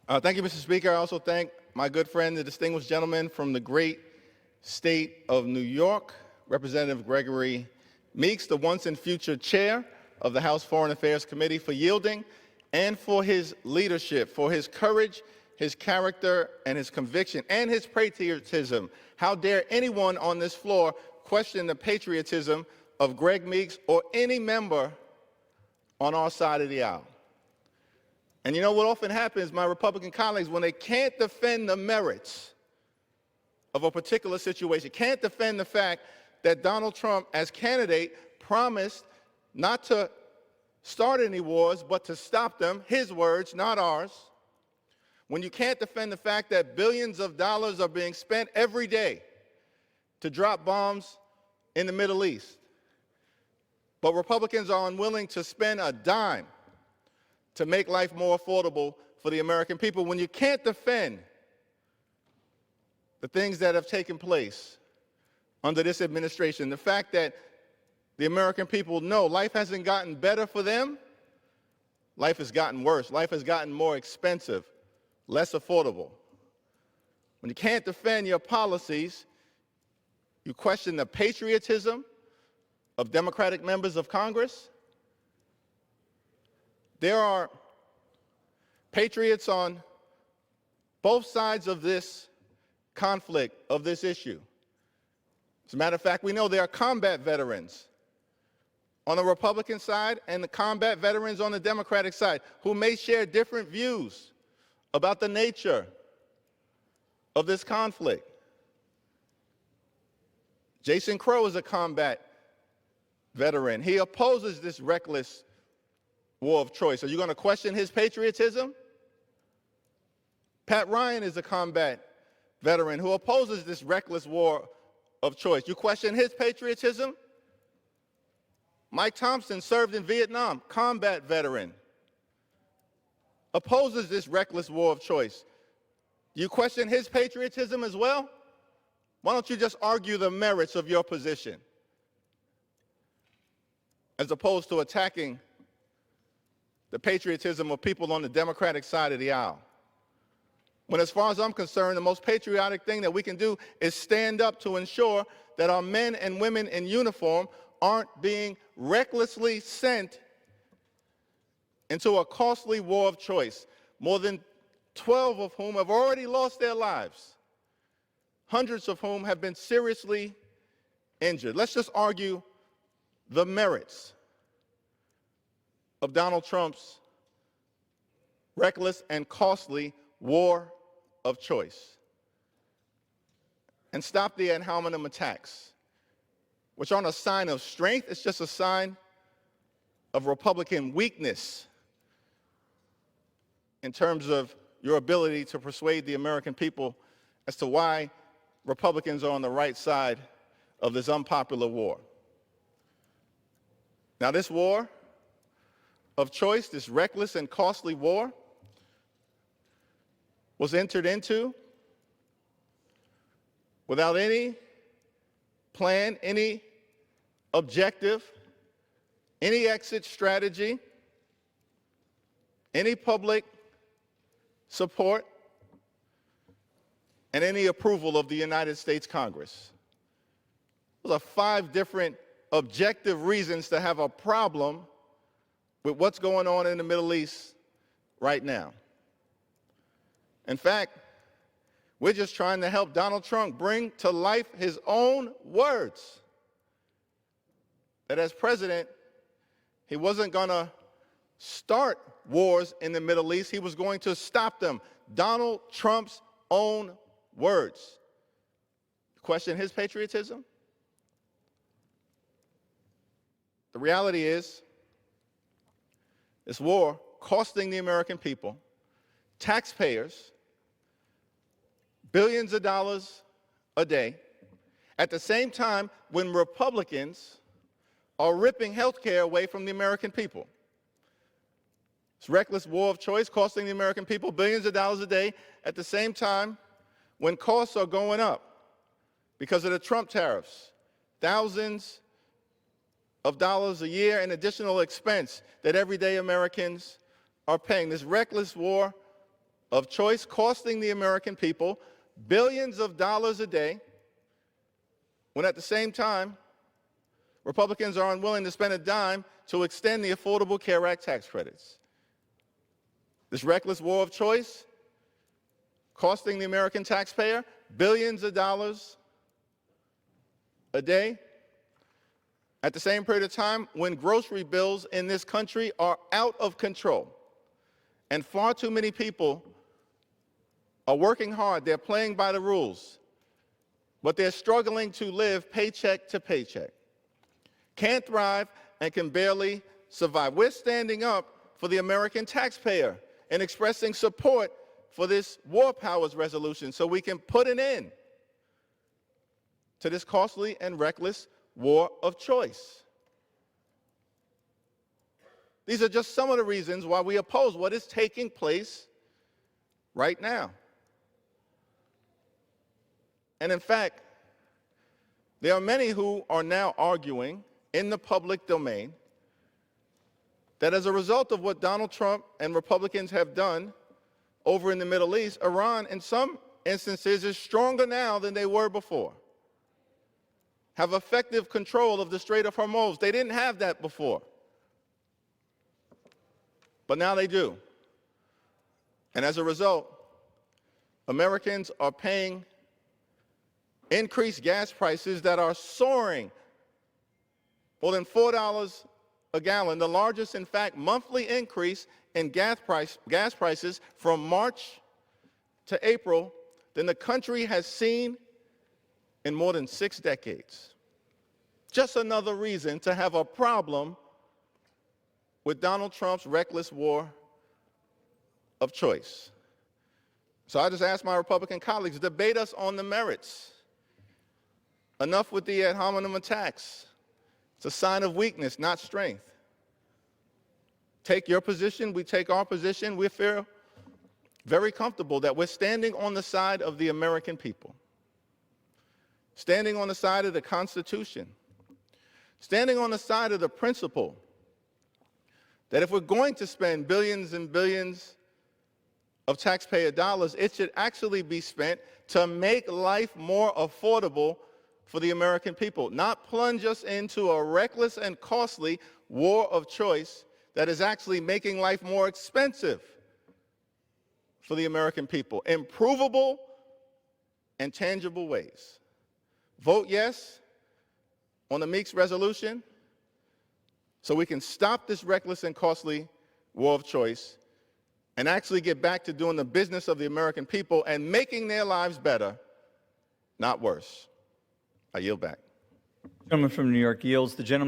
Thank you, Mr. Speaker. I also thank my good friend, the distinguished gentleman from the great state of New York, Representative Gregory Meeks, the once and future chair of the House Foreign Affairs Committee, for yielding and for his leadership, for his courage, his character, and his conviction, and his patriotism. How dare anyone on this floor question the patriotism of Greg Meeks or any member on our side of the aisle? And you know what often happens, my Republican colleagues, when they can't defend the merits of a particular situation, can't defend the fact that Donald Trump, as candidate, promised not to start any wars, but to stop them, his words, not ours. When you can't defend the fact that billions of dollars are being spent every day to drop bombs in the Middle East, but Republicans are unwilling to spend a dime to make life more affordable for the American people, when you can't defend the things that have taken place under this administration, the fact that the American people know life hasn't gotten better for them, life has gotten worse, life has gotten more expensive, less affordable. When you can't defend your policies, you question the patriotism of Democratic members of Congress. There are patriots on both sides of this conflict, of this issue. As a matter of fact, we know there are combat veterans on the Republican side and the combat veterans on the Democratic side who may share different views about the nature of this conflict. Jason Crow is a combat veteran. He opposes this reckless war of choice. Are you going to question his patriotism? Pat Ryan is a combat veteran who opposes this reckless war of choice. You question his patriotism? Mike Thompson served in Vietnam, combat veteran, opposes this reckless war of choice. You question his patriotism as well? Why don't you just argue the merits of your position as opposed to attacking the patriotism of people on the Democratic side of the aisle? When, as far as I'm concerned, the most patriotic thing that we can do is stand up to ensure that our men and women in uniform aren't being recklessly sent into a costly war of choice, more than 12 of whom have already lost their lives, hundreds of whom have been seriously injured. Let's just argue the merits of Donald Trump's reckless and costly war of choice and stop the ad hominem attacks, which aren't a sign of strength. It's just a sign of Republican weakness in terms of your ability to persuade the American people as to why Republicans are on the right side of this unpopular war. Now, this war of choice, this reckless and costly war, was entered into without any plan, any objective, any exit strategy, any public support, and any approval of the United States Congress. Those are 5 different objective reasons to have a problem with what's going on in the Middle East right now. In fact, we're just trying to help Donald Trump bring to life his own words that as president, he wasn't going to start wars in the Middle East. He was going to stop them. Donald Trump's own words. Question his patriotism? The reality is, this war costing the American people, taxpayers, billions of dollars a day, at the same time when Republicans are ripping health care away from the American people. This reckless war of choice costing the American people billions of dollars a day at the same time when costs are going up because of the Trump tariffs, thousands of dollars a year in additional expense that everyday Americans are paying. This reckless war of choice costing the American people billions of dollars a day, when at the same time, Republicans are unwilling to spend a dime to extend the Affordable Care Act tax credits. This reckless war of choice costing the American taxpayer billions of dollars a day at the same period of time when grocery bills in this country are out of control. And far too many people are working hard, they're playing by the rules, but they're struggling to live paycheck to paycheck. Can't thrive and can barely survive. We're standing up for the American taxpayer and expressing support for this War Powers resolution so we can put an end to this costly and reckless war of choice. These are just some of the reasons why we oppose what is taking place right now. And in fact, there are many who are now arguing in the public domain that as a result of what Donald Trump and Republicans have done over in the Middle East, Iran in some instances is stronger now than they were before, have effective control of the Strait of Hormuz. They didn't have that before, but now they do. And as a result, Americans are paying increased gas prices that are soaring more than $4 a gallon, the largest, in fact, monthly increase in gas prices from March to April than the country has seen in more than 6 decades. Just another reason to have a problem with Donald Trump's reckless war of choice. So I just ask my Republican colleagues, debate us on the merits. Enough with the ad hominem attacks. It's a sign of weakness, not strength. Take your position, we take our position. We feel very comfortable that we're standing on the side of the American people, standing on the side of the Constitution, standing on the side of the principle that if we're going to spend billions and billions of taxpayer dollars, it should actually be spent to make life more affordable for the American people, not plunge us into a reckless and costly war of choice that is actually making life more expensive for the American people in provable and tangible ways. Vote yes on the Meeks resolution so we can stop this reckless and costly war of choice and actually get back to doing the business of the American people and making their lives better, not worse. I yield back. The gentleman from New York yields. The gentleman